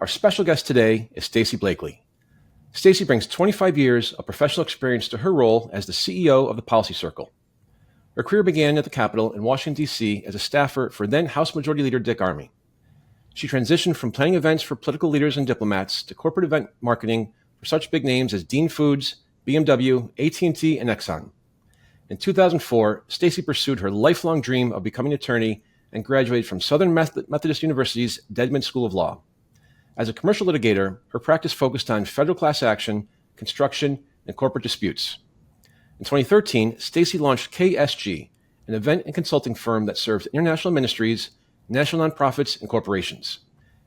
special guest today is Stacy Blakeley. Stacy brings 25 years of professional experience to her role as the CEO of the Policy Circle. Her career began at the Capitol in Washington, D.C. as a staffer for then House Majority Leader Dick Armey. She transitioned from planning events for political leaders and diplomats to corporate event marketing for such big names as Dean Foods, BMW, AT&T, and Exxon. In 2004, Stacy pursued her lifelong dream of becoming an attorney and graduated from Southern Methodist University's Dedman School of Law. As a commercial litigator, her practice focused on federal class action, construction, and corporate disputes. In 2013, Stacy launched KSG, an event and consulting firm that serves international ministries, national nonprofits, and corporations.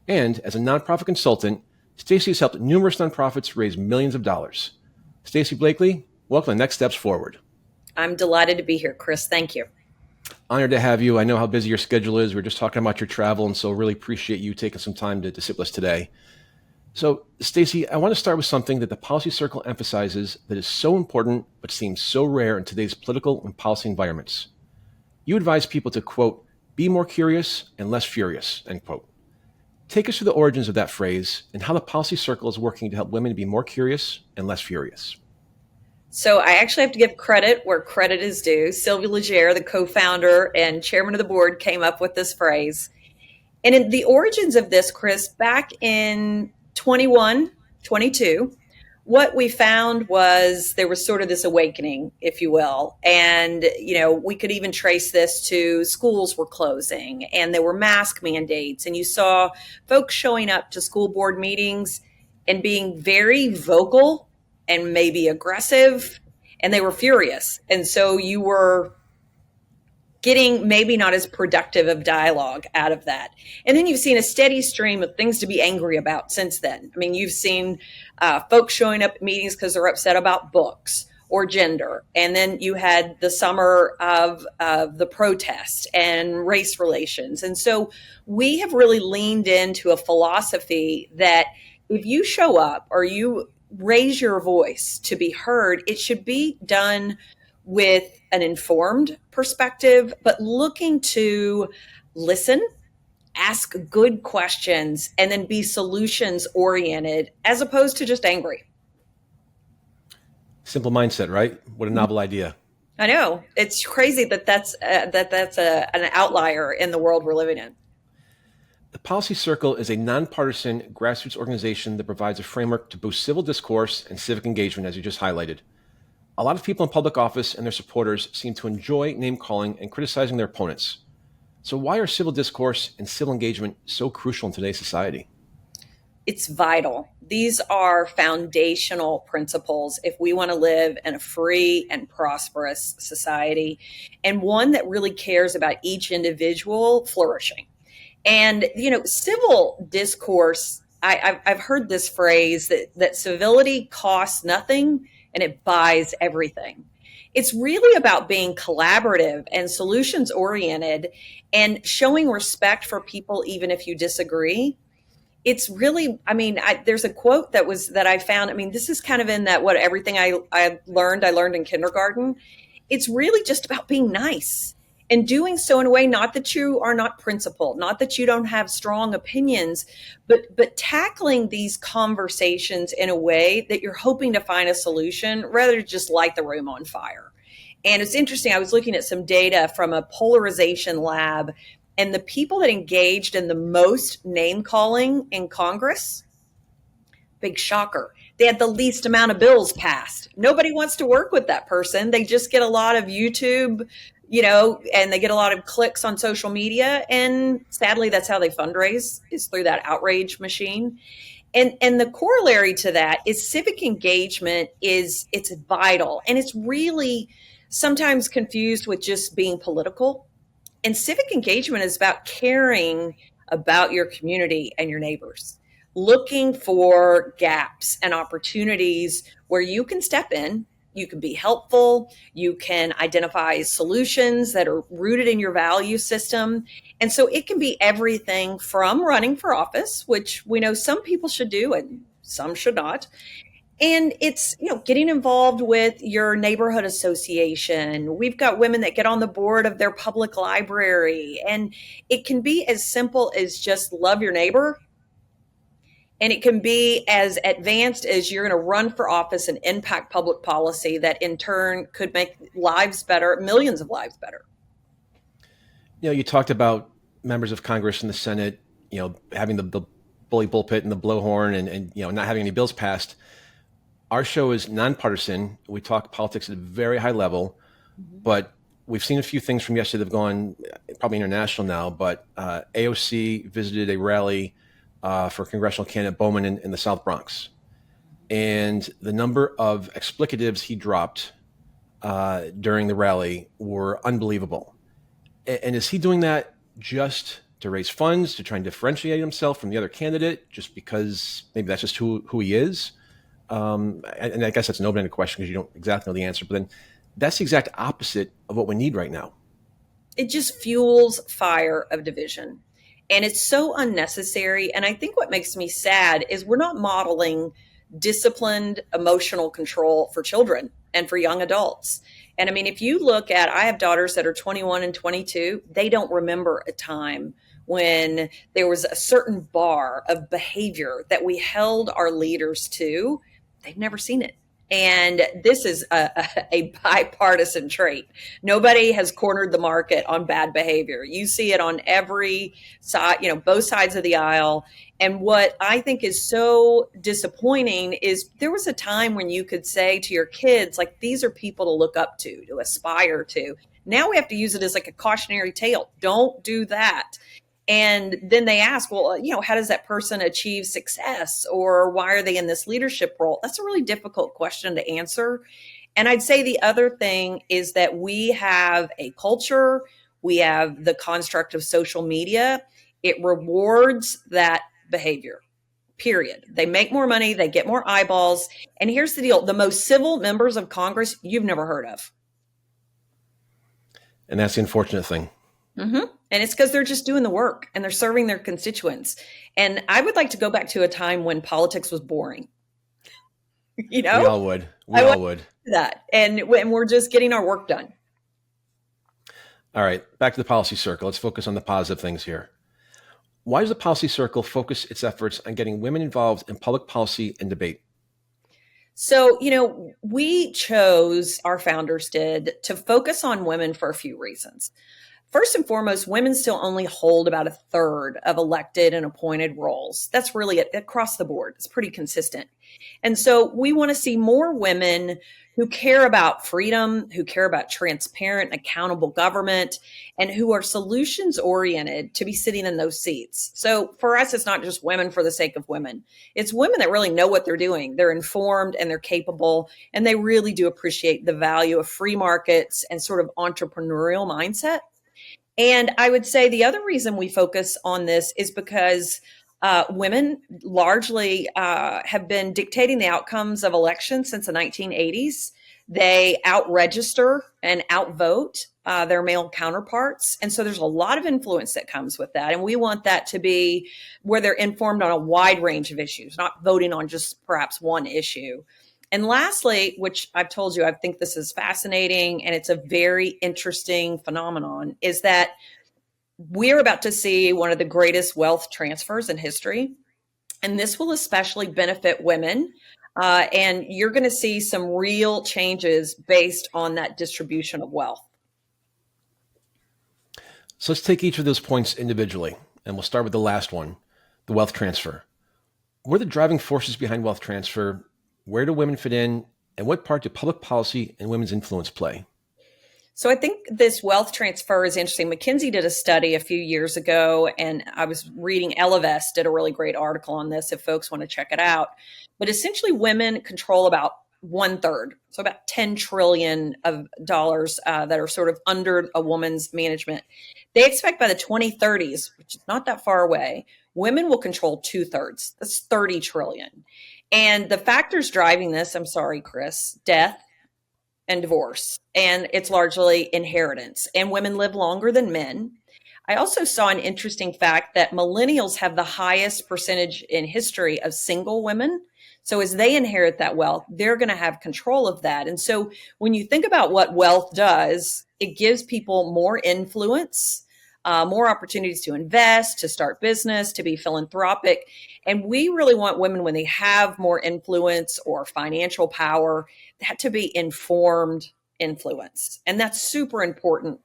And as a nonprofit consultant, Stacy has helped numerous nonprofits raise millions of dollars. Stacy Blakeley, welcome to Next Steps Forward. I'm delighted to be here, Chris. Thank you. Honored to have you. I know how busy your schedule is. We were just talking about your travel, and so really appreciate you taking some time to sit with us today. So, Stacy, I want to start with something that the Policy Circle emphasizes that is so important but seems so rare in today's political and policy environments. You advise people to, quote, be more curious and less furious, end quote. Take us through the origins of that phrase and how the Policy Circle is working to help women be more curious and less furious. So I actually have to give credit where credit is due. Sylvia Legere, the co-founder and chairman of the board, came up with this phrase. And in the origins of this, Chris, back in 22, what we found was there was sort of this awakening, if you will. And, we could even trace this to schools were closing and there were mask mandates. And you saw folks showing up to school board meetings and being very vocal and maybe aggressive, and they were furious. And so you were getting maybe not as productive of dialogue out of that. And then you've seen a steady stream of things to be angry about since then. I mean, you've seen folks showing up at meetings because they're upset about books or gender. And then you had the summer of the protest and race relations. And so we have really leaned into a philosophy that if you show up or you raise your voice to be heard, it should be done with an informed perspective, but looking to listen, ask good questions, and then be solutions oriented as opposed to just angry. Simple mindset, right? What a novel idea. I know. It's crazy that's an outlier in the world we're living in. The Policy Circle is a nonpartisan grassroots organization that provides a framework to boost civil discourse and civic engagement, as you just highlighted. A lot of people in public office and their supporters seem to enjoy name-calling and criticizing their opponents. So why are civil discourse and civil engagement so crucial in today's society? It's vital. These are foundational principles if we want to live in a free and prosperous society, and one that really cares about each individual flourishing. And, civil discourse, I've heard this phrase that civility costs nothing and it buys everything. It's really about being collaborative and solutions oriented and showing respect for people, even if you disagree. It's really, there's a quote that I found. This is kind of in that, everything I learned in kindergarten. It's really just about being nice. And doing so in a way, not that you are not principled, not that you don't have strong opinions, but tackling these conversations in a way that you're hoping to find a solution rather than just light the room on fire. And it's interesting. I was looking at some data from a polarization lab, and the people that engaged in the most name calling in Congress, big shocker, they had the least amount of bills passed. Nobody wants to work with that person. They just get a lot of YouTube, and they get a lot of clicks on social media. And sadly, that's how they fundraise, is through that outrage machine. And the corollary to that is civic engagement it's vital. And it's really sometimes confused with just being political. And civic engagement is about caring about your community and your neighbors, looking for gaps and opportunities where you can step in. You can be helpful. You can identify solutions that are rooted in your value system. And so it can be everything from running for office, which we know some people should do and some should not. And it's, getting involved with your neighborhood association. We've got women that get on the board of their public library. And it can be as simple as just love your neighbor And it can be as advanced as you're going to run for office and impact public policy that in turn could make lives better, millions of lives better. You talked about members of Congress and the Senate, having the bully pulpit and the blowhorn and not having any bills passed. Our show is nonpartisan. We talk politics at a very high level, but we've seen a few things from yesterday that have gone probably international now, but AOC visited a rally for congressional candidate Bowman in the South Bronx. And the number of explicatives he dropped during the rally were unbelievable. And is he doing that just to raise funds, to try and differentiate himself from the other candidate, just because maybe that's just who he is? And I guess that's an open-ended question because you don't exactly know the answer. But then that's the exact opposite of what we need right now. It just fuels fire of division. And it's so unnecessary. And I think what makes me sad is we're not modeling disciplined emotional control for children and for young adults. And I mean, if you look at, I have daughters that are 21 and 22, they don't remember a time when there was a certain bar of behavior that we held our leaders to. They've never seen it. And this is a bipartisan trait. Nobody has cornered the market on bad behavior. You see it on every side, both sides of the aisle. And what I think is so disappointing is there was a time when you could say to your kids, like, these are people to look up to aspire to. Now we have to use it as like a cautionary tale. Don't do that. And then they ask, well, how does that person achieve success? Or why are they in this leadership role? That's a really difficult question to answer. And I'd say the other thing is that we have a culture, we have the construct of social media. It rewards that behavior, period. They make more money, they get more eyeballs. And here's the deal, the most civil members of Congress you've never heard of. And that's the unfortunate thing. Mm-hmm. And it's because they're just doing the work and they're serving their constituents. And I would like to go back to a time when politics was boring. We all would. We all would. That. And we're just getting our work done. All right. Back to the policy circle. Let's focus on the positive things here. Why does the policy circle focus its efforts on getting women involved in public policy and debate? So, we chose, our founders did, to focus on women for a few reasons. First and foremost, women still only hold about a third of elected and appointed roles. That's really across the board. It's pretty consistent. And so we want to see more women who care about freedom, who care about transparent, accountable government, and who are solutions oriented to be sitting in those seats. So for us, it's not just women for the sake of women. It's women that really know what they're doing. They're informed and they're capable, and they really do appreciate the value of free markets and sort of entrepreneurial mindset. And I would say the other reason we focus on this is because women largely have been dictating the outcomes of elections since the 1980s. They out-register and outvote their male counterparts. And so there's a lot of influence that comes with that. And we want that to be where they're informed on a wide range of issues, not voting on just perhaps one issue. And lastly, which I've told you, I think this is fascinating and it's a very interesting phenomenon, is that we're about to see one of the greatest wealth transfers in history. And this will especially benefit women. And you're going to see some real changes based on that distribution of wealth. So let's take each of those points individually. And we'll start with the last one, the wealth transfer. What are the driving forces behind wealth transfer? Where do women fit in? And what part do public policy and women's influence play? So I think this wealth transfer is interesting. McKinsey did a study a few years ago, and I was reading Ellevest did a really great article on this if folks want to check it out. But essentially, women control about 1/3, so about $10 trillion of dollars that are sort of under a woman's management. They expect by the 2030s, which is not that far away, women will control 2/3. That's 30 trillion. And the factors driving this, I'm sorry, Chris, death and divorce. And it's largely inheritance. And women live longer than men. I also saw an interesting fact that millennials have the highest percentage in history of single women. So as they inherit that wealth, they're going to have control of that. And so when you think about what wealth does, it gives people more influence. more opportunities to invest, to start business, to be philanthropic. And we really want women, when they have more influence or financial power, that to be informed influence. And that's super important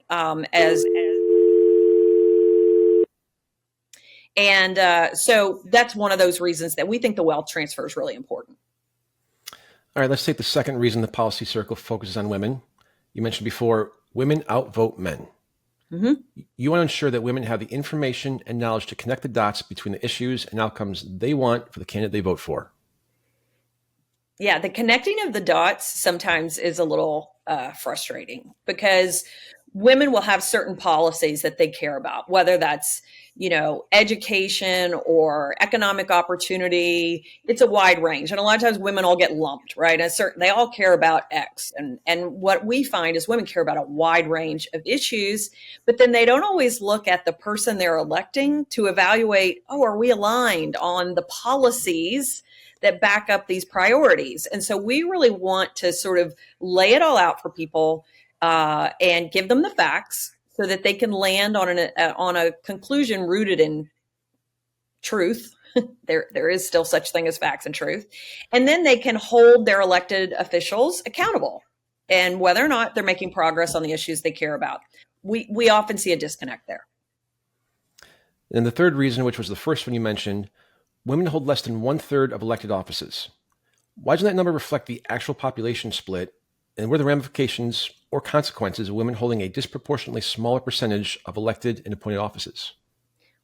so that's one of those reasons that we think the wealth transfer is really important. All right, let's take the second reason the policy circle focuses on women. You mentioned before, women outvote men. Mm-hmm. You want to ensure that women have the information and knowledge to connect the dots between the issues and outcomes they want for the candidate they vote for. Yeah, the connecting of the dots sometimes is a little frustrating because women will have certain policies that they care about, whether that's, education or economic opportunity. It's a wide range. And a lot of times women all get lumped, right? They all care about X. And what we find is women care about a wide range of issues, but then they don't always look at the person they're electing to evaluate, are we aligned on the policies that back up these priorities? And so we really want to sort of lay it all out for people and give them the facts so that they can land on a conclusion rooted in truth. There is still such thing as facts and truth. And then they can hold their elected officials accountable and whether or not they're making progress on the issues they care about. We often see a disconnect there. And the third reason, which was the first one you mentioned, women hold less than 1/3 of elected offices. Why doesn't that number reflect the actual population split? And what are the ramifications or consequences of women holding a disproportionately smaller percentage of elected and appointed offices?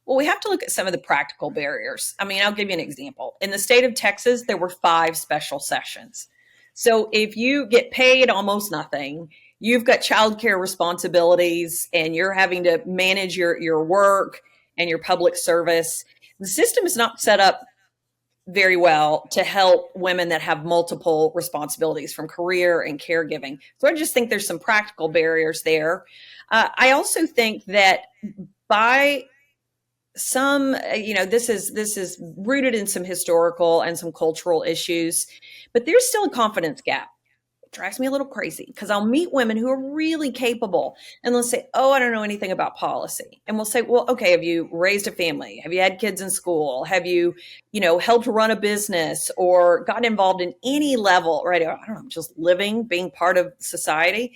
Well, we have to look at some of the practical barriers. I mean, I'll give you an example. In the state of Texas, there were 5 special sessions. So if you get paid almost nothing, you've got childcare responsibilities, and you're having to manage your work and your public service, the system is not set up very well to help women that have multiple responsibilities from career and caregiving. So I just think there's some practical barriers there. I also think that by some, this is rooted in some historical and some cultural issues, but there's still a confidence gap. Drives me a little crazy because I'll meet women who are really capable and they'll say, I don't know anything about policy. And we'll say, well, okay, have you raised a family? Have you had kids in school? Have you, helped run a business or gotten involved in any level, right? I don't know, just living, being part of society.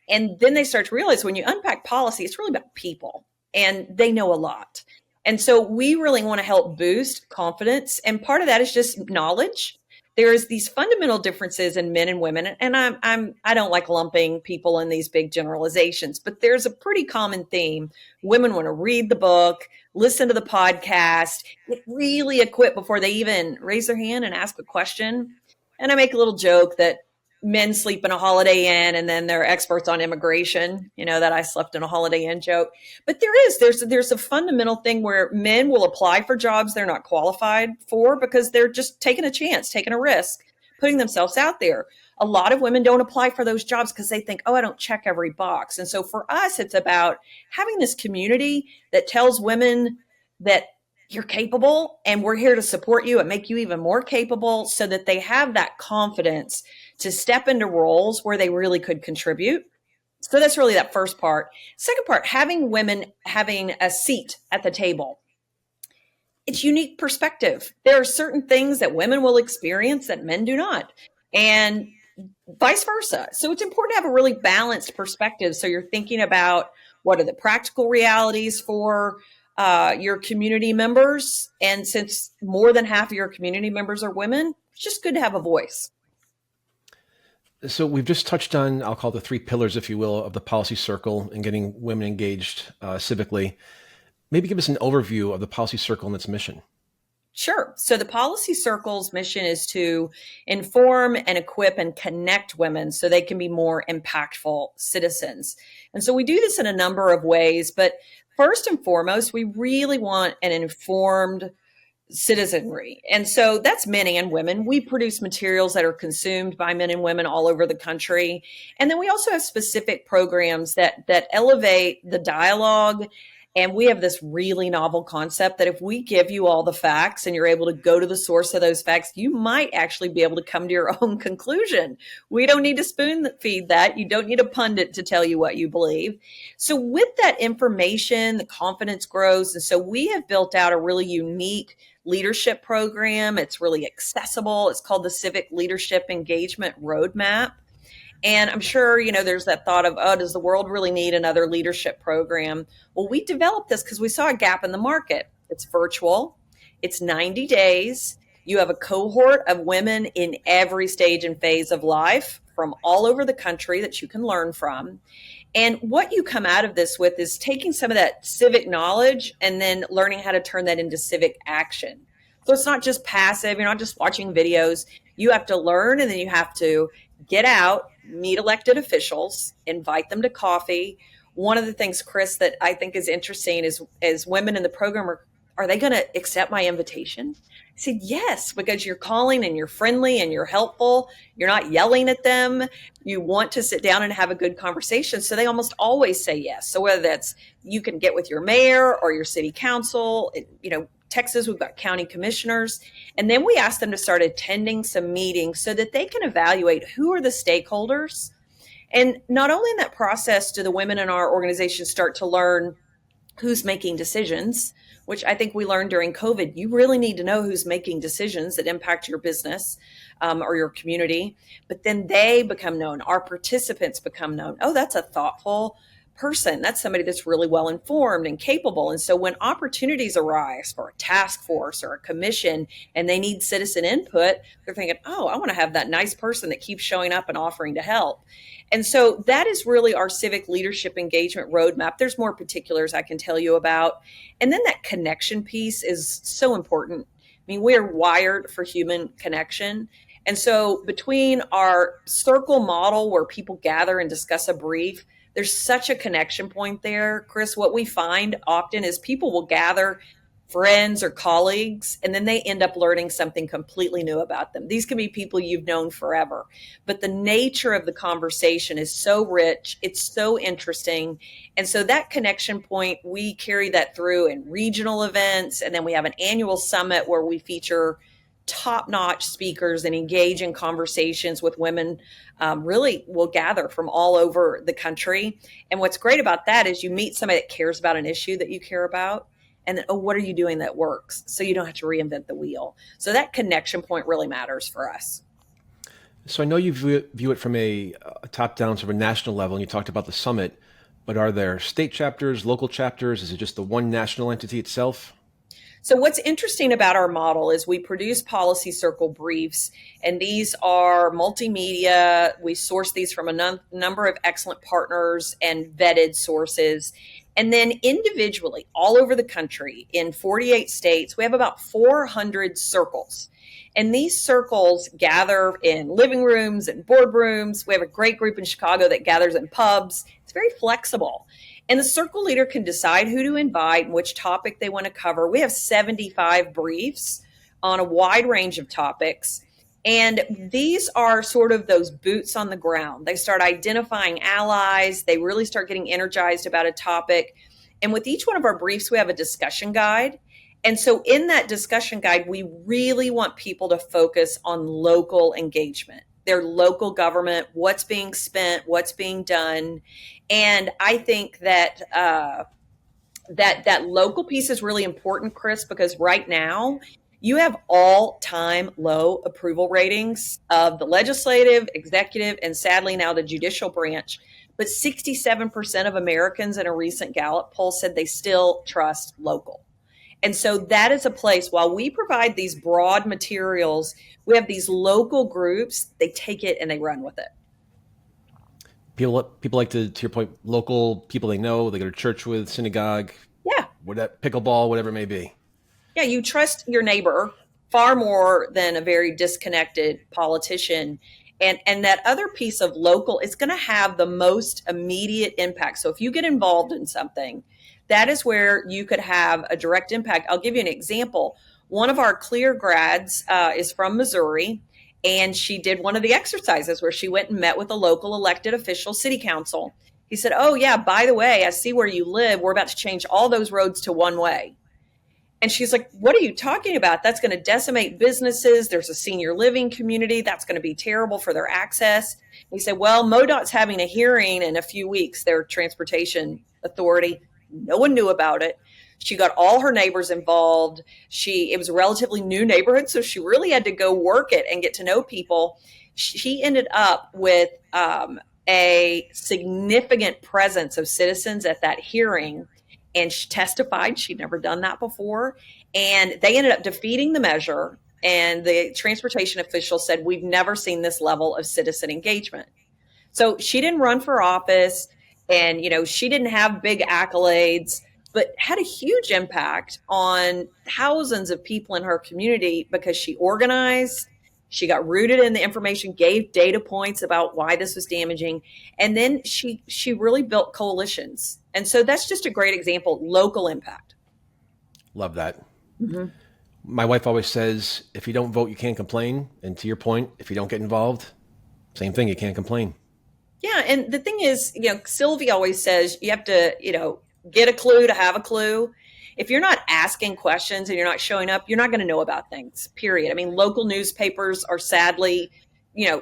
And then they start to realize when you unpack policy, it's really about people and they know a lot. And so we really want to help boost confidence. And part of that is just knowledge. There's these fundamental differences in men and women, and I don't like lumping people in these big generalizations, but there's a pretty common theme. Women want to read the book, listen to the podcast, get really equipped before they even raise their hand and ask a question. And I make a little joke that men sleep in a Holiday Inn and then they're experts on immigration, that I slept in a Holiday Inn joke. But there's a fundamental thing where men will apply for jobs they're not qualified for because they're just taking a chance, taking a risk, putting themselves out there. A lot of women don't apply for those jobs because they think, I don't check every box. And so for us, it's about having this community that tells women that you're capable and we're here to support you and make you even more capable so that they have that confidence to step into roles where they really could contribute. So that's really that first part. Second part, having women having a seat at the table. It's unique perspective. There are certain things that women will experience that men do not, and vice versa. So it's important to have a really balanced perspective. So you're thinking about what are the practical realities for your community members. And since more than half of your community members are women, it's just good to have a voice. So we've just touched on, I'll call the 3 pillars, if you will, of the policy circle and getting women engaged civically. Maybe give us an overview of the policy circle and its mission. Sure. So the policy circle's mission is to inform and equip and connect women so they can be more impactful citizens. And so we do this in a number of ways, but first and foremost, we really want an informed citizenry. And so that's men and women. We produce materials that are consumed by men and women all over the country. And then we also have specific programs that elevate the dialogue And we have this really novel concept that if we give you all the facts and you're able to go to the source of those facts, you might actually be able to come to your own conclusion. We don't need to spoon feed that. You don't need a pundit to tell you what you believe. So with that information, the confidence grows. And so we have built out a really unique leadership program. It's really accessible. It's called the Civic Leadership Engagement Roadmap. And I'm sure, there's that thought of, oh, does the world really need another leadership program? Well, we developed this because we saw a gap in the market. It's virtual, it's 90 days. You have a cohort of women in every stage and phase of life from all over the country that you can learn from. And what you come out of this with is taking some of that civic knowledge and then learning how to turn that into civic action. So it's not just passive, you're not just watching videos. You have to learn, and then you have to get out, meet elected officials, invite them to coffee. One of the things, Chris, that I think is interesting is as women in the program are they going to accept my invitation? I said, yes, because you're calling and you're friendly and you're helpful. You're not yelling at them. You want to sit down and have a good conversation. So they almost always say yes. So whether that's you can get with your mayor or your city council, Texas, we've got county commissioners. And then we ask them to start attending some meetings so that they can evaluate who are the stakeholders. And not only in that process do the women in our organization start to learn who's making decisions, which I think we learned during COVID. You really need to know who's making decisions that impact your business or your community. But then they become known. Our participants become known. Oh, that's a thoughtful person. That's somebody that's really well informed and capable. And so when opportunities arise for a task force or a commission and they need citizen input, they're thinking, oh, I want to have that nice person that keeps showing up and offering to help. And so that is really our civic leadership engagement roadmap. There's more particulars I can tell you about. And then that connection piece is so important. I mean, we're wired for human connection. And so between our circle model where people gather and discuss a brief, there's such a connection point there, Chris. What we find often is people will gather friends or colleagues, and then they end up learning something completely new about them. These can be people you've known forever, but the nature of the conversation is so rich. It's so interesting. And so that connection point, we carry that through in regional events. And then we have an annual summit where we feature top-notch speakers and engage in conversations with women. Really will gather from all over the country. And what's great about that is you meet somebody that cares about an issue that you care about. And then, oh, what are you doing that works? So you don't have to reinvent the wheel. So that connection point really matters for us. So I know you view it from a top-down sort of a national level, and you talked about the summit, but are there state chapters, local chapters? Is it just the one national entity itself? So what's interesting about our model is we produce policy circle briefs, and these are multimedia. We source these from a number of excellent partners and vetted sources. And then individually, all over the country, in 48 states, we have about 400 circles. And these circles gather in living rooms and boardrooms. We have a great group in Chicago that gathers in pubs. It's very flexible. And the circle leader can decide who to invite and which topic they want to cover. We have 75 briefs on a wide range of topics. And these are sort of those boots on the ground. They start identifying allies. They really start getting energized about a topic. And with each one of our briefs, we have a discussion guide. And so in that discussion guide, we really want people to focus on local engagement, their local government, what's being spent, what's being done. And I think that that local piece is really important, Chris, because right now you have all-time low approval ratings of the legislative, executive, and sadly now the judicial branch. But 67% of Americans in a recent Gallup poll said they still trust local. And so that is a place, while we provide these broad materials, we have these local groups, they take it and they run with it. People like to your point, local people they know, they go to church with, synagogue, yeah, pickleball, whatever it may be. Yeah, you trust your neighbor far more than a very disconnected politician. And that other piece of local is going to have the most immediate impact. So if you get involved in something, that is where you could have a direct impact. I'll give you an example. One of our CLEAR grads is from Missouri, and she did one of the exercises where she went and met with a local elected official, city council. He said, oh, yeah, by the way, I see where you live. We're about to change all those roads to one way. And she's like, what are you talking about? That's going to decimate businesses. There's a senior living community. That's going to be terrible for their access. He said, well, MoDOT's having a hearing in a few weeks, their transportation authority. No one knew about it. She got all her neighbors involved. It was a relatively new neighborhood, so she really had to go work it and get to know people. She ended up with a significant presence of citizens at that hearing, and she testified she'd never done that before. And they ended up defeating the measure. And the transportation official said, we've never seen this level of citizen engagement. So she didn't run for office, and, she didn't have big accolades, but had a huge impact on thousands of people in her community because she organized, she got rooted in the information, gave data points about why this was damaging, and then she really built coalitions. And so that's just a great example, local impact. Love that. Mm-hmm. My wife always says, if you don't vote, you can't complain. And to your point, if you don't get involved, same thing, you can't complain. Yeah, and the thing is, Sylvie always says you have to, get a clue to have a clue. If you're not asking questions and you're not showing up, you're not going to know about things, period. I mean, local newspapers are sadly,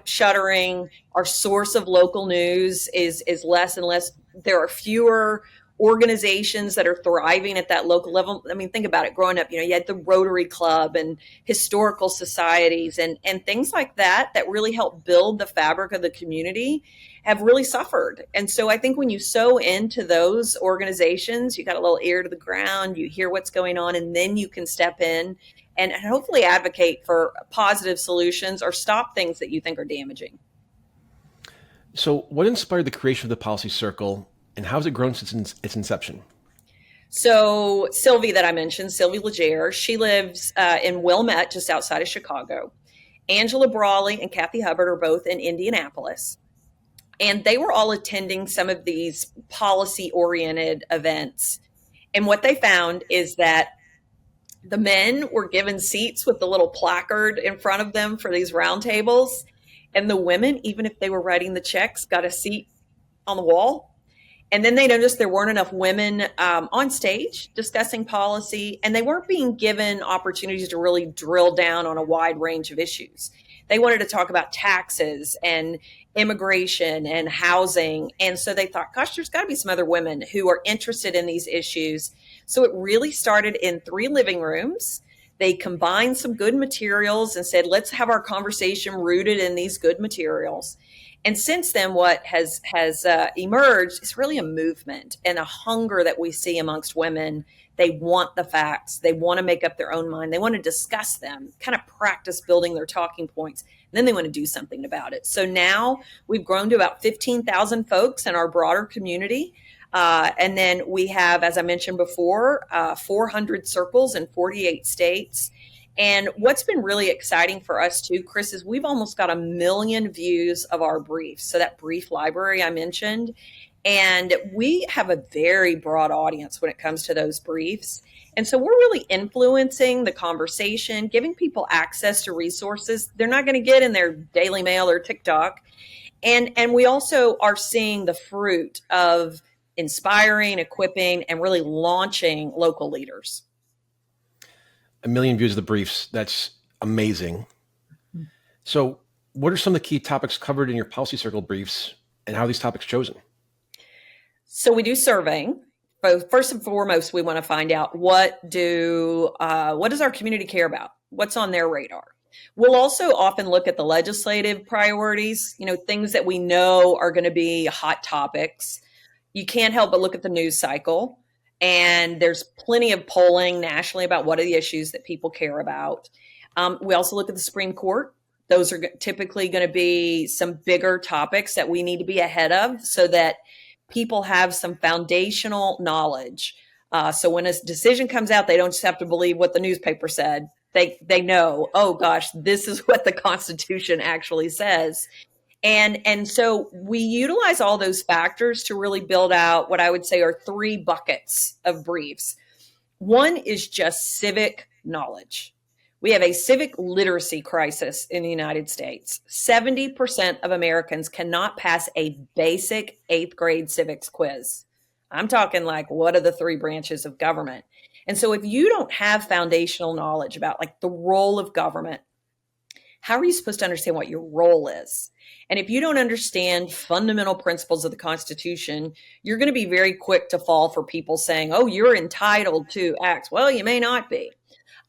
shuttering. Our source of local news is less and less. There are fewer organizations that are thriving at that local level. I mean, think about it. Growing up, you had the Rotary Club and historical societies and things like that really help build the fabric of the community have really suffered. And so I think when you sow into those organizations, you got a little ear to the ground, you hear what's going on, and then you can step in and hopefully advocate for positive solutions or stop things that you think are damaging. So what inspired the creation of the Policy Circle, and how has it grown since its inception? So Sylvie that I mentioned, Sylvie Legere, she lives in Wilmette, just outside of Chicago. Angela Brawley and Kathy Hubbard are both in Indianapolis. And they were all attending some of these policy-oriented events. And what they found is that the men were given seats with the little placard in front of them for these round tables. And the women, even if they were writing the checks, got a seat on the wall. And then they noticed there weren't enough women on stage discussing policy, and they weren't being given opportunities to really drill down on a wide range of issues. They wanted to talk about taxes and immigration and housing. And so they thought, gosh, there's got to be some other women who are interested in these issues. So it really started in 3 living rooms. They combined some good materials and said, let's have our conversation rooted in these good materials. And since then, what has emerged is really a movement and a hunger that we see amongst women. They want the facts. They want to make up their own mind. They want to discuss them, kind of practice building their talking points. And then they want to do something about it. So now we've grown to about 15,000 folks in our broader community. And then we have, as I mentioned before, 400 circles in 48 states. And what's been really exciting for us too, Chris, is we've almost got 1 million views of our briefs. So that brief library I mentioned. And we have a very broad audience when it comes to those briefs. And so we're really influencing the conversation, giving people access to resources they're not going to get in their Daily Mail or TikTok. And we also are seeing the fruit of inspiring, equipping, and really launching local leaders. 1 million views of the briefs. That's amazing. So what are some of the key topics covered in your Policy Circle briefs, and how are these topics chosen? So we do surveying. But first and foremost, we want to find out what does our community care about? What's on their radar? We'll also often look at the legislative priorities, things that we know are going to be hot topics. You can't help but look at the news cycle. And there's plenty of polling nationally about what are the issues that people care about. We also look at the Supreme Court. Those are typically going to be some bigger topics that we need to be ahead of so that people have some foundational knowledge. So when a decision comes out, they don't just have to believe what the newspaper said. They know, oh gosh, this is what the Constitution actually says. And so we utilize all those factors to really build out what I would say are 3 buckets of briefs. One is just civic knowledge. We have a civic literacy crisis in the United States. 70% of Americans cannot pass a basic 8th grade civics quiz. I'm talking like, what are the 3 branches of government? And so if you don't have foundational knowledge about like the role of government, how are you supposed to understand what your role is? And if you don't understand fundamental principles of the Constitution, you're going to be very quick to fall for people saying, oh, you're entitled to X. Well, you may not be.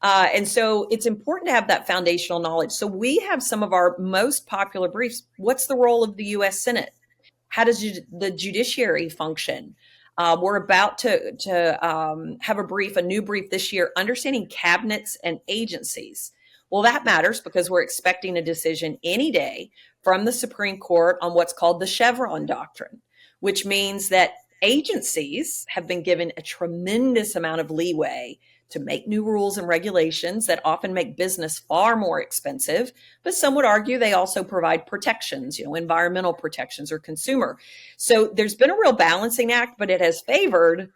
And so it's important to have that foundational knowledge. So we have some of our most popular briefs. What's the role of the U.S. Senate? How does the judiciary function? We're about to have a new brief this year, understanding cabinets and agencies. Well, that matters because we're expecting a decision any day from the Supreme Court on what's called the Chevron doctrine, which means that agencies have been given a tremendous amount of leeway to make new rules and regulations that often make business far more expensive. But some would argue they also provide protections, environmental protections or consumer. So there's been a real balancing act, but it has favored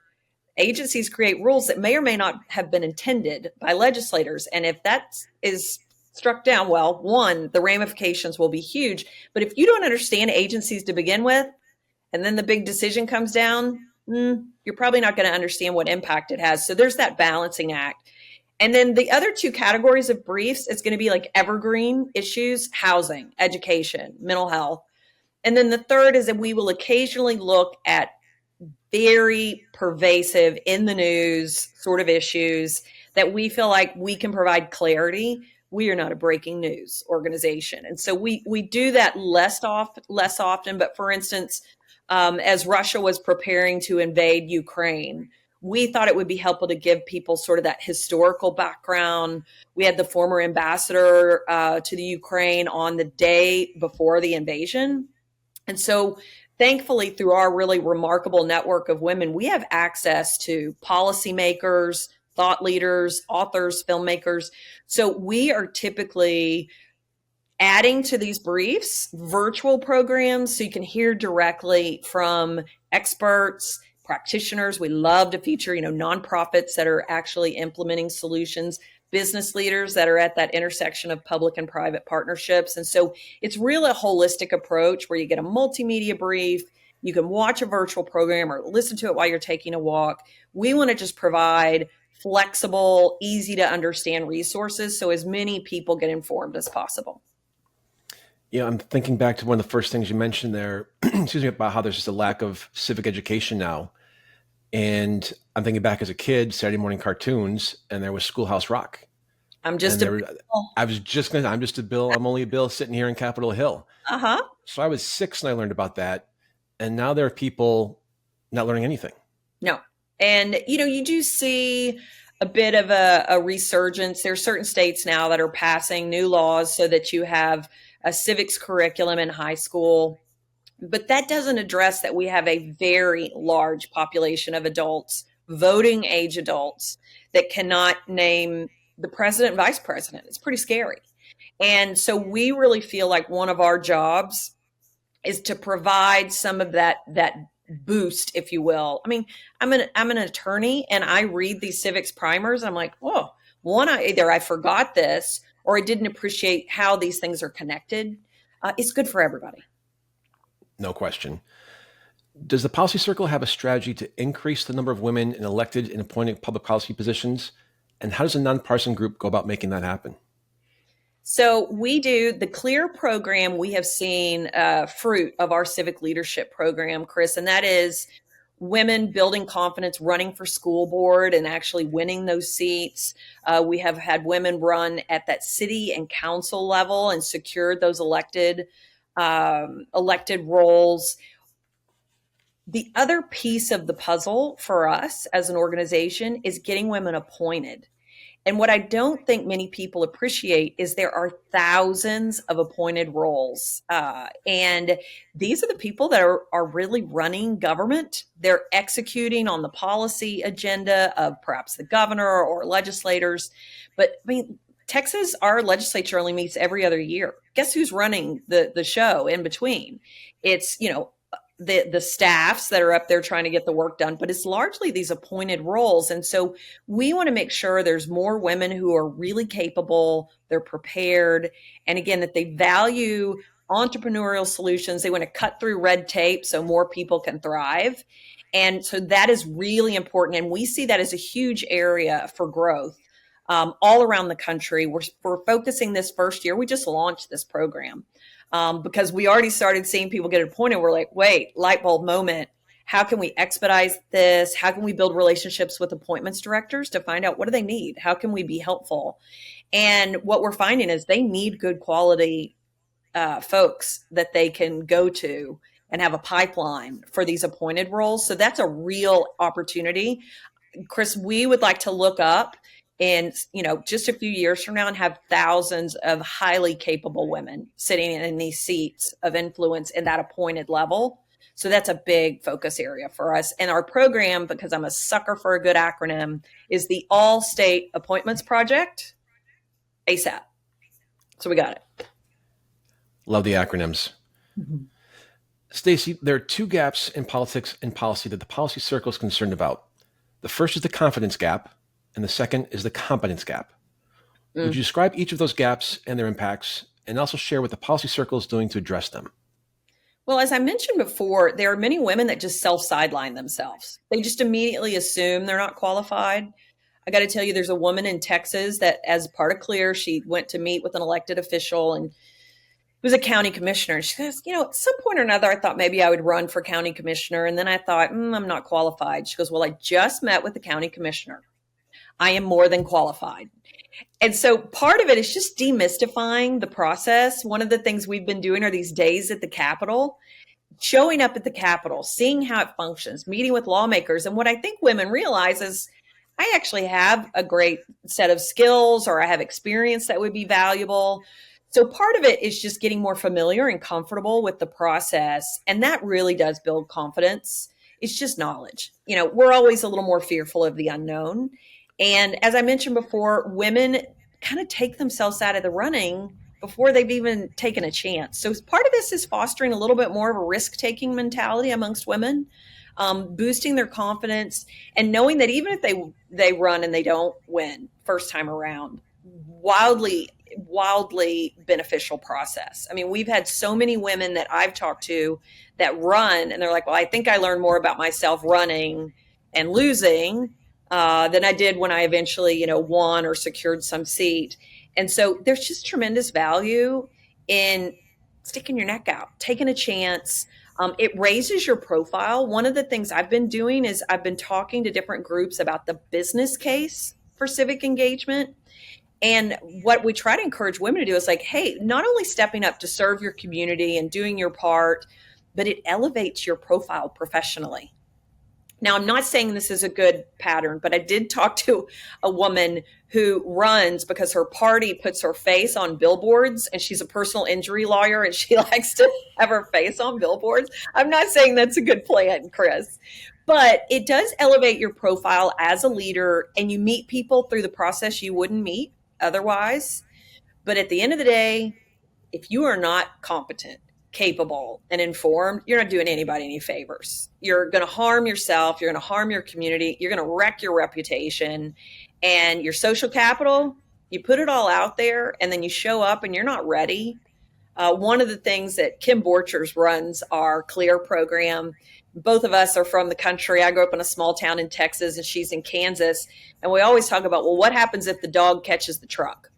agencies create rules that may or may not have been intended by legislators. And if that is struck down, well, one, the ramifications will be huge. But if you don't understand agencies to begin with, and then the big decision comes down, you're probably not going to understand what impact it has. So there's that balancing act. And then the other 2 categories of briefs, it's going to be like evergreen issues, housing, education, mental health. And then the third is that we will occasionally look at very pervasive in the news sort of issues that we feel like we can provide clarity. We are not a breaking news organization. And so we do that less often. But for instance, as Russia was preparing to invade Ukraine, we thought it would be helpful to give people sort of that historical background. We had the former ambassador to the Ukraine on the day before the invasion. And so thankfully, through our really remarkable network of women, we have access to policymakers, thought leaders, authors, filmmakers. So we are typically adding to these briefs virtual programs so you can hear directly from experts, practitioners. We love to feature, nonprofits that are actually implementing solutions, business leaders that are at that intersection of public and private partnerships. And so it's really a holistic approach where you get a multimedia brief, you can watch a virtual program or listen to it while you're taking a walk. We want to just provide flexible, easy to understand resources so as many people get informed as possible. Yeah, I'm thinking back to one of the first things you mentioned there, excuse me, about how there's just a lack of civic education now. And I'm thinking back as a kid, Saturday morning cartoons, and there was Schoolhouse Rock. I'm just a Bill. I'm only a Bill sitting here in Capitol Hill. Uh-huh. So I was 6 and I learned about that. And now there are people not learning anything. No. And, you do see a bit of a resurgence. There are certain states now that are passing new laws so that you have a civics curriculum in high school. But that doesn't address that we have a very large population of adults, voting age adults, that cannot name the president and vice president. It's pretty scary. And so we really feel like one of our jobs is to provide some of that boost, if you will. I mean, I'm an attorney and I read these civics primers. I'm like, whoa, either I forgot this or I didn't appreciate how these things are connected. It's good for everybody. No question. Does the Policy Circle have a strategy to increase the number of women in elected and appointed public policy positions? And how does a nonpartisan group go about making that happen? So we do the CLEAR program. We have seen fruit of our civic leadership program, Chris, and that is women building confidence, running for school board and actually winning those seats. We have had women run at that city and council level and secured those elected roles. The other piece of the puzzle for us as an organization is getting women appointed. And what I don't think many people appreciate is there are thousands of appointed roles. And these are the people that are really running government. They're executing on the policy agenda of perhaps the governor or legislators. But I mean, Texas, our legislature only meets every other year. Guess who's running the show in between? It's, the staffs that are up there trying to get the work done, but it's largely these appointed roles. And so we want to make sure there's more women who are really capable, they're prepared, and again, that they value entrepreneurial solutions. They want to cut through red tape so more people can thrive. And so that is really important. And we see that as a huge area for growth all around the country. We're focusing this first year. We just launched this program because we already started seeing people get appointed. We're like, wait, light bulb moment. How can we expedite this? How can we build relationships with appointments directors to find out what do they need? How can we be helpful? And what we're finding is they need good quality folks that they can go to and have a pipeline for these appointed roles. So that's a real opportunity. Chris, we would like to look up in, just a few years from now and have thousands of highly capable women sitting in these seats of influence in that appointed level. So that's a big focus area for us. And our program, because I'm a sucker for a good acronym, is the All State Appointments Project, ASAP. So we got it. Love the acronyms. Mm-hmm. Stacy, there are two gaps in politics and policy that the policy circle is concerned about. The first is the confidence gap, and the second is the competence gap. Would you describe each of those gaps and their impacts, and also share what the policy circle is doing to address them? Well, as I mentioned before, there are many women that just self-sideline themselves. They just immediately assume they're not qualified. I got to tell you, there's a woman in Texas that, as part of CLEAR, she went to meet with an elected official and was a county commissioner. She says, at some point or another, I thought maybe I would run for county commissioner. And then I thought, I'm not qualified. She goes, well, I just met with the county commissioner. I am more than qualified. And so part of it is just demystifying the process. One of the things we've been doing are these days at the Capitol, showing up at the Capitol, seeing how it functions, meeting with lawmakers. And what I think women realize is I actually have a great set of skills, or I have experience that would be valuable. So part of it is just getting more familiar and comfortable with the process. And that really does build confidence. It's just knowledge. We're always a little more fearful of the unknown. And as I mentioned before, women kind of take themselves out of the running before they've even taken a chance. So part of this is fostering a little bit more of a risk-taking mentality amongst women, boosting their confidence, and knowing that even if they run and they don't win first time around, wildly beneficial process. I mean, we've had so many women that I've talked to that run and they're like, well, I think I learned more about myself running and losing than I did when I eventually, won or secured some seat. And so there's just tremendous value in sticking your neck out, taking a chance. It raises your profile. One of the things I've been doing is I've been talking to different groups about the business case for civic engagement. And what we try to encourage women to do is like, hey, not only stepping up to serve your community and doing your part, but it elevates your profile professionally. Now, I'm not saying this is a good pattern, but I did talk to a woman who runs because her party puts her face on billboards, and she's a personal injury lawyer and she likes to have her face on billboards. I'm not saying that's a good plan, Chris, but it does elevate your profile as a leader, and you meet people through the process you wouldn't meet otherwise. But at the end of the day, if you are not competent, capable, and informed, you're not doing anybody any favors. You're going to harm yourself. You're going to harm your community. You're going to wreck your reputation and your social capital. You put it all out there and then you show up and you're not ready. One of the things that Kim Borchers runs our CLEAR program. Both of us are from the country. I grew up in a small town in Texas and she's in Kansas. And we always talk about, well, what happens if the dog catches the truck?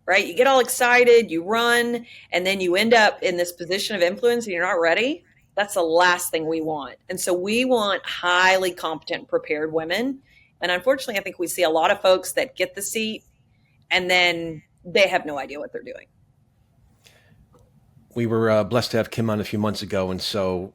Right? You get all excited, you run, and then you end up in this position of influence and you're not ready. That's the last thing we want. And so we want highly competent, prepared women. And unfortunately, I think we see a lot of folks that get the seat and then they have no idea what they're doing. We were blessed to have Kim on a few months ago. And so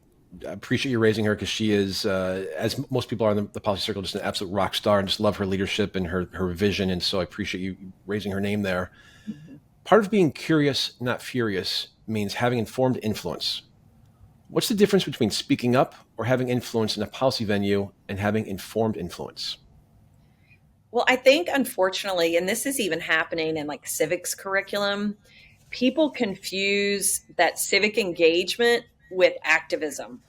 I appreciate you raising her because she is, as most people are in the policy circle, just an absolute rock star, and just love her leadership and her vision. And so I appreciate you raising her name there. Mm-hmm. Part of being curious, not furious, means having informed influence. What's the difference between speaking up or having influence in a policy venue and having informed influence? Well, I think, unfortunately, and this is even happening in like civics curriculum, people confuse that civic engagement with activism.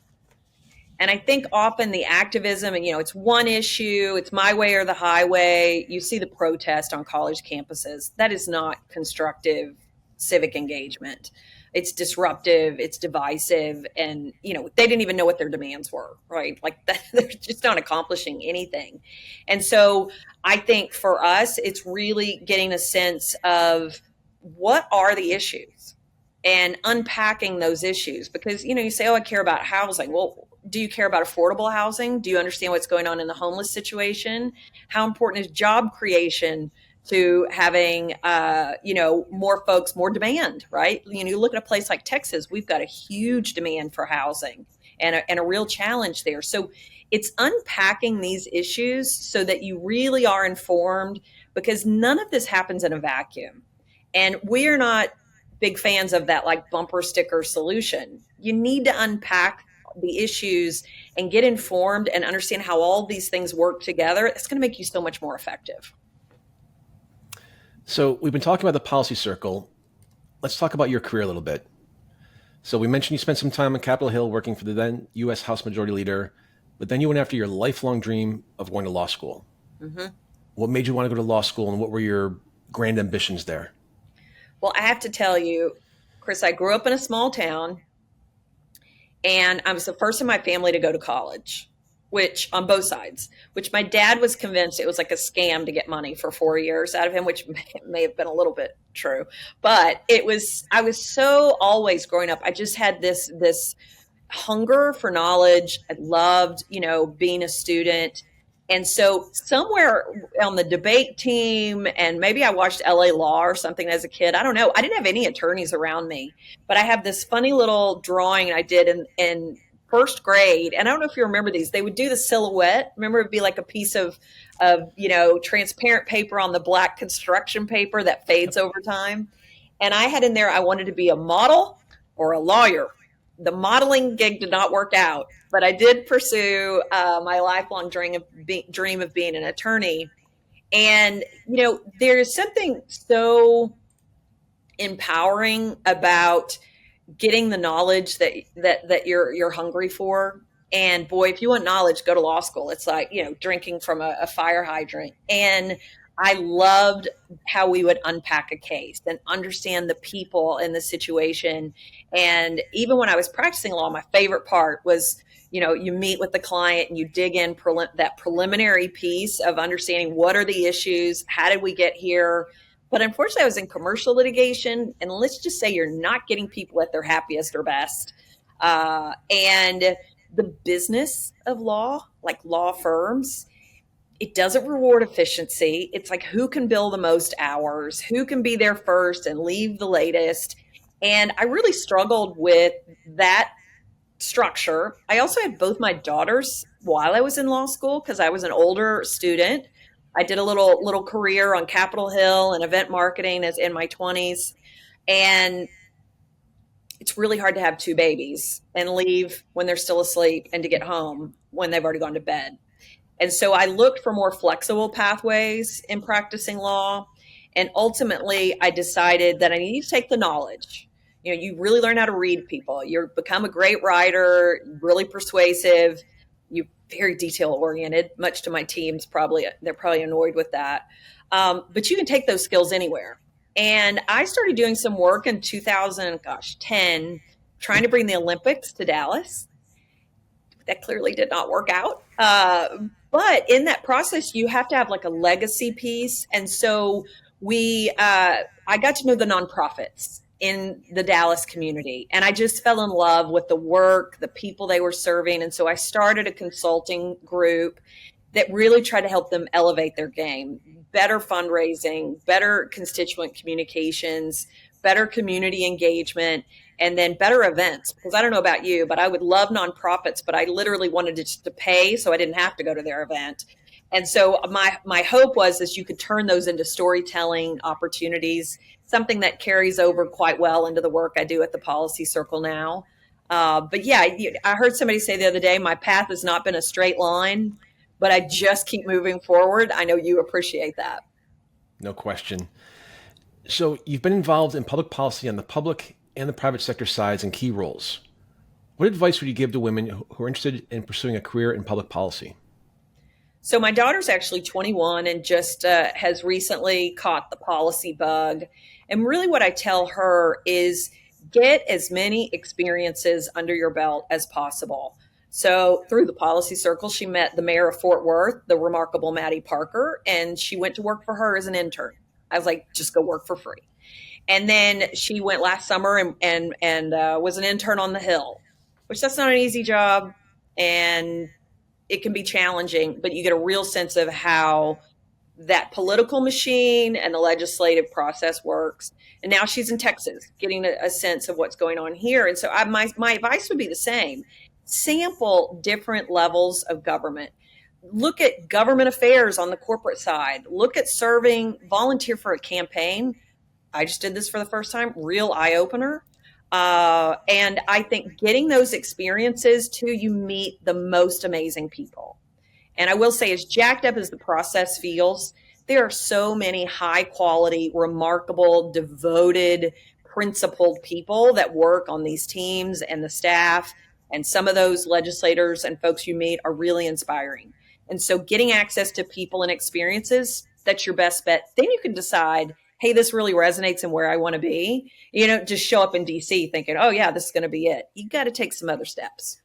And I think often the activism, and it's one issue, it's my way or the highway. You see the protest on college campuses. That is not constructive civic engagement. It's disruptive, it's divisive, and they didn't even know what their demands were, right? Like that, they're just not accomplishing anything. And so I think for us, it's really getting a sense of what are the issues and unpacking those issues, because you say, oh, I care about housing. Well, do you care about affordable housing? Do you understand what's going on in the homeless situation? How important is job creation to having more folks, more demand, right? You look at a place like Texas, we've got a huge demand for housing and a real challenge there. So it's unpacking these issues so that you really are informed, because none of this happens in a vacuum. And we are not big fans of that like bumper sticker solution. You need to unpack the issues and get informed and understand how all these things work together. It's going to make you so much more effective. So we've been talking about the policy circle. Let's talk about your career a little bit. So we mentioned you spent some time on Capitol Hill working for the then U.S. House Majority Leader, but then you went after your lifelong dream of going to law school. Mm-hmm. What made you want to go to law school, and what were your grand ambitions there? Well, I have to tell you, Chris, I grew up in a small town, and I was the first in my family to go to college, which on both sides, which my dad was convinced it was like a scam to get money for 4 years out of him, which may have been a little bit true. But I was so always growing up, I just had this hunger for knowledge. I loved, being a student. And so somewhere on the debate team, and maybe I watched LA Law or something as a kid, I don't know. I didn't have any attorneys around me, but I have this funny little drawing I did in first grade. And I don't know if you remember these. They would do the silhouette. Remember, it'd be like a piece of transparent paper on the black construction paper that fades over time. And I had in there, I wanted to be a model or a lawyer. The modeling gig did not work out, but I did pursue my lifelong dream of being an attorney. And, there's something so empowering about getting the knowledge that you're hungry for. And boy, if you want knowledge, go to law school. It's like, drinking from a fire hydrant. And I loved how we would unpack a case and understand the people and the situation. And even when I was practicing law, my favorite part was, you meet with the client and you dig in that preliminary piece of understanding what are the issues, how did we get here. But unfortunately, I was in commercial litigation, and let's just say you're not getting people at their happiest or best. And the business of law, like law firms, it doesn't reward efficiency. It's like, who can bill the most hours, who can be there first and leave the latest. And I really struggled with that structure. I also had both my daughters while I was in law school because I was an older student. I did a little career on Capitol Hill and event marketing as in my 20s. And it's really hard to have two babies and leave when they're still asleep and to get home when they've already gone to bed. And so I looked for more flexible pathways in practicing law. And ultimately, I decided that I need to take the knowledge. You really learn how to read people. You become a great writer, really persuasive. You're very detail oriented, much to my team's they're probably annoyed with that. But you can take those skills anywhere. And I started doing some work in 2010, trying to bring the Olympics to Dallas. That clearly did not work out. But in that process, you have to have like a legacy piece. And so I got to know the nonprofits in the Dallas community. And I just fell in love with the work, the people they were serving. And so I started a consulting group that really tried to help them elevate their game, better fundraising, better constituent communications, better community engagement, and then better events. Because I don't know about you, but I would love nonprofits, but I literally wanted to pay so I didn't have to go to their event. And so my hope was that you could turn those into storytelling opportunities, something that carries over quite well into the work I do at the Policy Circle now. But yeah, I heard somebody say the other day, my path has not been a straight line, but I just keep moving forward. I know you appreciate that. No question. So you've been involved in public policy on the public and the private sector sides in key roles. What advice would you give to women who are interested in pursuing a career in public policy? So my daughter's actually 21 and just has recently caught the policy bug. And really what I tell her is get as many experiences under your belt as possible. So through the policy circle, she met the mayor of Fort Worth, the remarkable Maddie Parker, and she went to work for her as an intern. I was like, just go work for free. And then she went last summer and was an intern on the Hill, which that's not an easy job. And it can be challenging, but you get a real sense of how that political machine and the legislative process works. And now she's in Texas, getting a sense of what's going on here. And so my advice would be the same. Sample different levels of government. Look at government affairs on the corporate side. Look at serving, volunteer for a campaign. I just did this for the first time, real eye opener. And I think getting those experiences too, you meet the most amazing people. And I will say, as jacked up as the process feels, there are so many high quality, remarkable, devoted, principled people that work on these teams and the staff. And some of those legislators and folks you meet are really inspiring. And so getting access to people and experiences, that's your best bet. Then you can decide, hey, this really resonates in where I want to be. You know, just show up in DC thinking, oh yeah, this is going to be it. You got to take some other steps.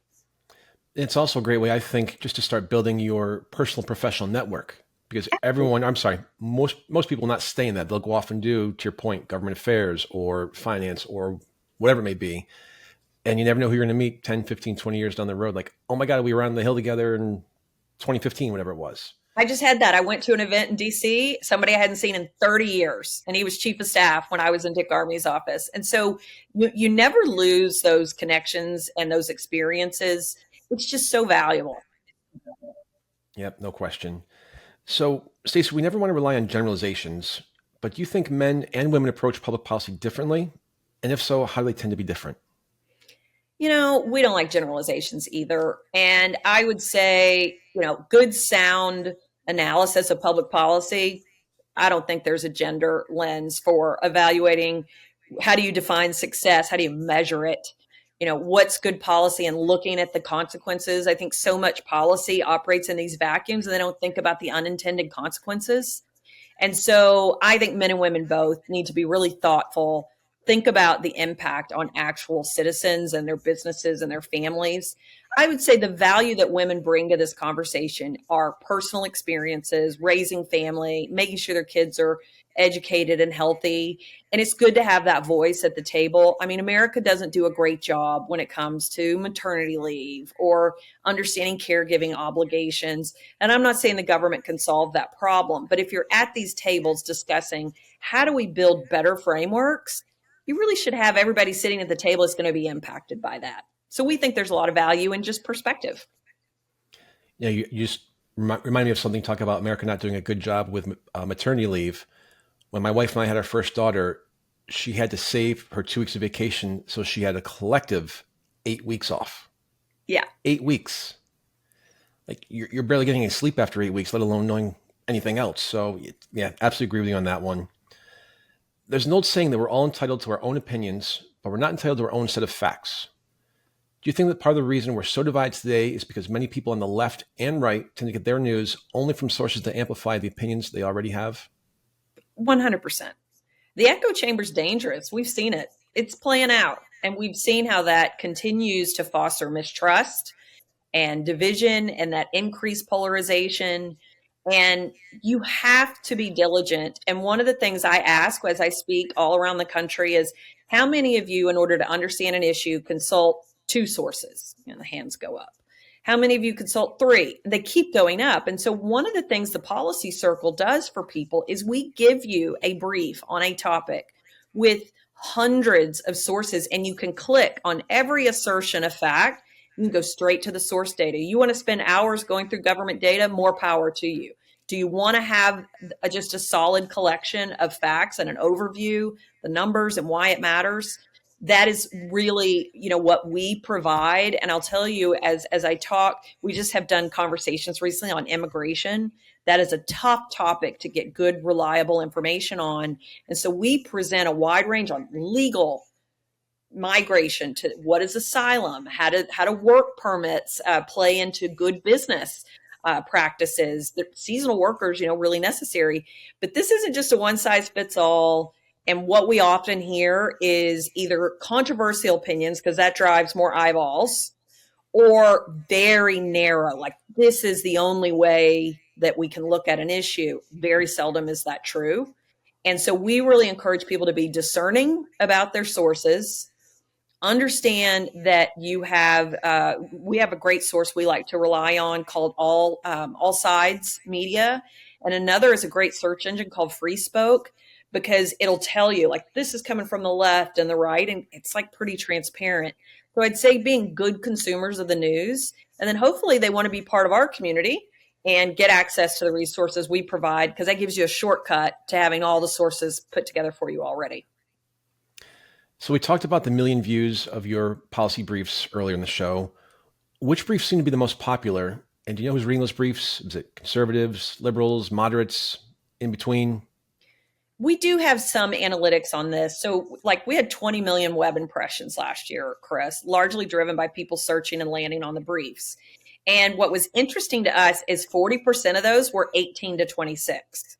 It's also a great way, I think, just to start building your personal professional network, because most people will not stay in that. They'll go off and do, to your point, government affairs or finance or whatever it may be. And you never know who you're going to meet 10, 15, 20 years down the road. Like, oh my God, we were on the Hill together in 2015, whatever it was. I just had that. I went to an event in DC, somebody I hadn't seen in 30 years, and he was chief of staff when I was in Dick Armey's office. And so you never lose those connections and those experiences. It's just so valuable. Yep, no question. So, Stacy, we never want to rely on generalizations, but do you think men and women approach public policy differently? And if so, how do they tend to be different? You know, we don't like generalizations either. And I would say, good sound analysis of public policy. I don't think there's a gender lens for evaluating how do you define success? How do you measure it? What's good policy and looking at the consequences. I think so much policy operates in these vacuums and they don't think about the unintended consequences. And so I think men and women both need to be really thoughtful, think about the impact on actual citizens and their businesses and their families. I would say the value that women bring to this conversation are personal experiences, raising family, making sure their kids are educated and healthy. And it's good to have that voice at the table. I mean, America doesn't do a great job when it comes to maternity leave or understanding caregiving obligations. And I'm not saying the government can solve that problem, but if you're at these tables discussing how do we build better frameworks, you really should have everybody sitting at the table that's going to be impacted by that. So we think there's a lot of value in just perspective. Yeah, you just remind me of something, talk about America not doing a good job with maternity leave. When my wife and I had our first daughter, she had to save her 2 weeks of vacation. So she had a collective 8 weeks off. Yeah. 8 weeks. Like you're barely getting any sleep after 8 weeks, let alone knowing anything else. So yeah, absolutely agree with you on that one. There's an old saying that we're all entitled to our own opinions, but we're not entitled to our own set of facts. Do you think that part of the reason we're so divided today is because many people on the left and right tend to get their news only from sources that amplify the opinions they already have? 100%. The echo chamber's dangerous. We've seen it. It's playing out. And we've seen how that continues to foster mistrust and division and that increased polarization. And you have to be diligent. And one of the things I ask as I speak all around the country is, how many of you, in order to understand an issue, consult 2 sources? And the hands go up. How many of you consult 3? They keep going up. And so one of the things the policy circle does for people is we give you a brief on a topic with hundreds of sources, and you can click on every assertion of fact. You can go straight to the source data. You want to spend hours going through government data? More power to you. Do you want to have just a solid collection of facts and an overview, the numbers and why it matters? That is really, what we provide. And I'll tell you, as I talk, we just have done conversations recently on immigration. That is a tough topic to get good, reliable information on. And so we present a wide range on legal, migration to what is asylum, how do work permits play into good business practices. The seasonal workers, really necessary. But this isn't just a one size fits all. And what we often hear is either controversial opinions, because that drives more eyeballs, or very narrow, like this is the only way that we can look at an issue. Very seldom is that true. And so we really encourage people to be discerning about their sources, understand that we have a great source we like to rely on called All Sides Media, and another is a great search engine called FreeSpoke, because it'll tell you like this is coming from the left and the right, and it's like pretty transparent. So I'd say being good consumers of the news, and then hopefully they want to be part of our community and get access to the resources we provide, because that gives you a shortcut to having all the sources put together for you already. So we talked about the million views of your policy briefs earlier in the show. Which briefs seem to be the most popular? And do you know who's reading those briefs? Is it conservatives, liberals, moderates, in between? We do have some analytics on this. So like we had 20 million web impressions last year, Chris, largely driven by people searching and landing on the briefs. And what was interesting to us is 40% of those were 18 to 26.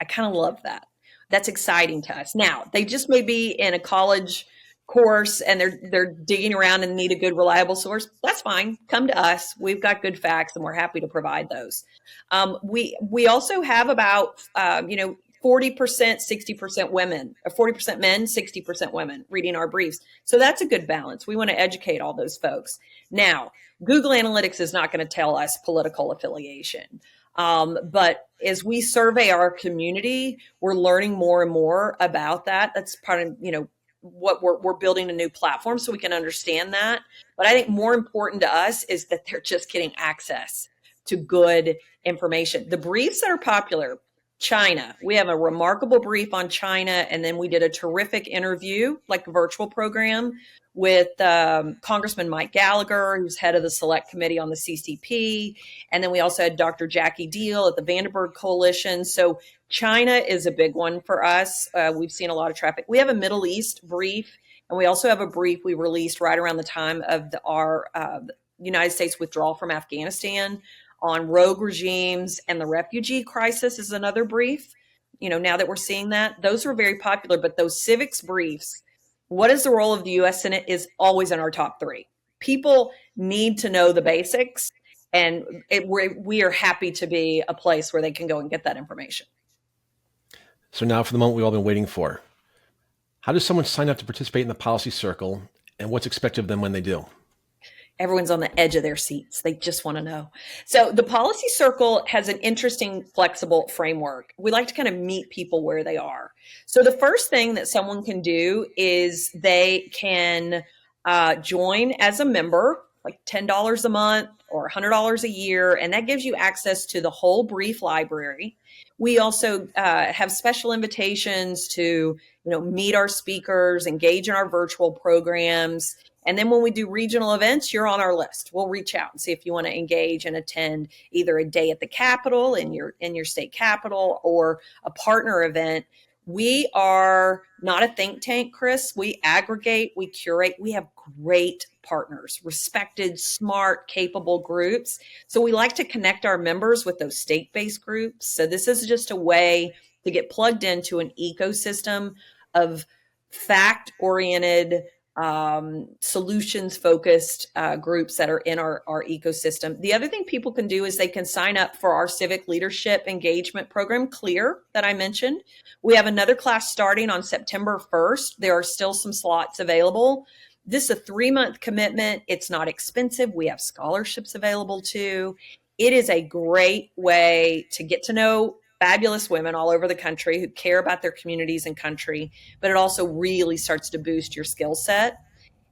I kind of love that. That's exciting to us. Now, they just may be in a college course and they're digging around and need a good, reliable source. That's fine. Come to us. We've got good facts and we're happy to provide those. We also have about 40%, 60% women, or 40% men, 60% women reading our briefs. So that's a good balance. We want to educate all those folks. Now, Google Analytics is not going to tell us political affiliation. But as we survey our community, we're learning more and more about that. That's part of, what we're building a new platform so we can understand that. But I think more important to us is that they're just getting access to good information. The briefs that are popular, China, we have a remarkable brief on China. And then we did a terrific interview, like a virtual program, with Congressman Mike Gallagher, who's head of the Select Committee on the CCP. And then we also had Dr. Jackie Deal at the Vandenberg Coalition. So China is a big one for us. We've seen a lot of traffic. We have a Middle East brief, and we also have a brief we released right around the time of our United States withdrawal from Afghanistan on rogue regimes, and the refugee crisis is another brief. Now that we're seeing that, those are very popular, but those civics briefs, what is the role of the U.S. Senate, is always in our top three. People need to know the basics, and we are happy to be a place where they can go and get that information. So now for the moment we've all been waiting for. How does someone sign up to participate in the policy circle, and what's expected of them when they do? Everyone's on the edge of their seats. They just want to know. So the policy circle has an interesting, flexible framework. We like to kind of meet people where they are. So the first thing that someone can do is they can join as a member, like $10 a month or $100 a year, and that gives you access to the whole brief library. We also have special invitations to, meet our speakers, engage in our virtual programs. And then when we do regional events, you're on our list. We'll reach out and see if you want to engage and attend either a day at the Capitol in your state capital, or a partner event. We are not a think tank, Chris. We aggregate, we curate. We have great partners, respected, smart, capable groups. So we like to connect our members with those state-based groups. So this is just a way to get plugged into an ecosystem of fact-oriented, solutions-focused groups that are in our ecosystem. The other thing people can do is they can sign up for our civic leadership engagement program, CLEAR, that I mentioned. We have another class starting on September 1st. There are still some slots available. This is a 3-month commitment. It's not expensive. We have scholarships available too. It is a great way to get to know fabulous women all over the country who care about their communities and country, but it also really starts to boost your skill set.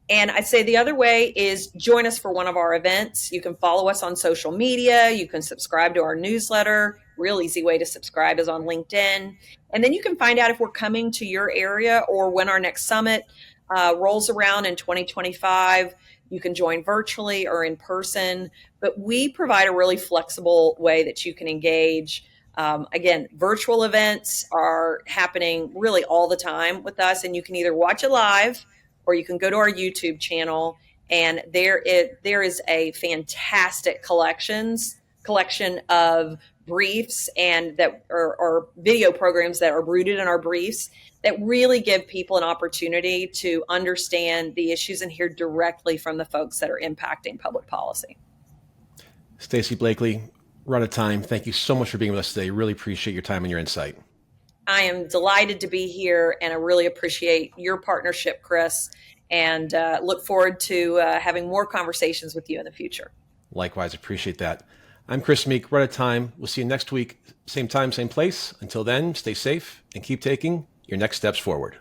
And I'd say the other way is join us for one of our events. You can follow us on social media. You can subscribe to our newsletter. Real easy way to subscribe is on LinkedIn. And then you can find out if we're coming to your area or when our next summit rolls around in 2025. You can join virtually or in person, but we provide a really flexible way that you can engage. Again, virtual events are happening really all the time with us, and you can either watch it live or you can go to our YouTube channel, and there is a fantastic collection of briefs and that are video programs that are rooted in our briefs that really give people an opportunity to understand the issues and hear directly from the folks that are impacting public policy. Stacy Blakeley, we're out of time. Thank you so much for being with us today. Really appreciate your time and your insight. I am delighted to be here, and I really appreciate your partnership, Chris, and look forward to having more conversations with you in the future. Likewise, appreciate that. I'm Chris Meek. We're out of time. We'll see you next week, same time, same place. Until then, stay safe and keep taking your next steps forward.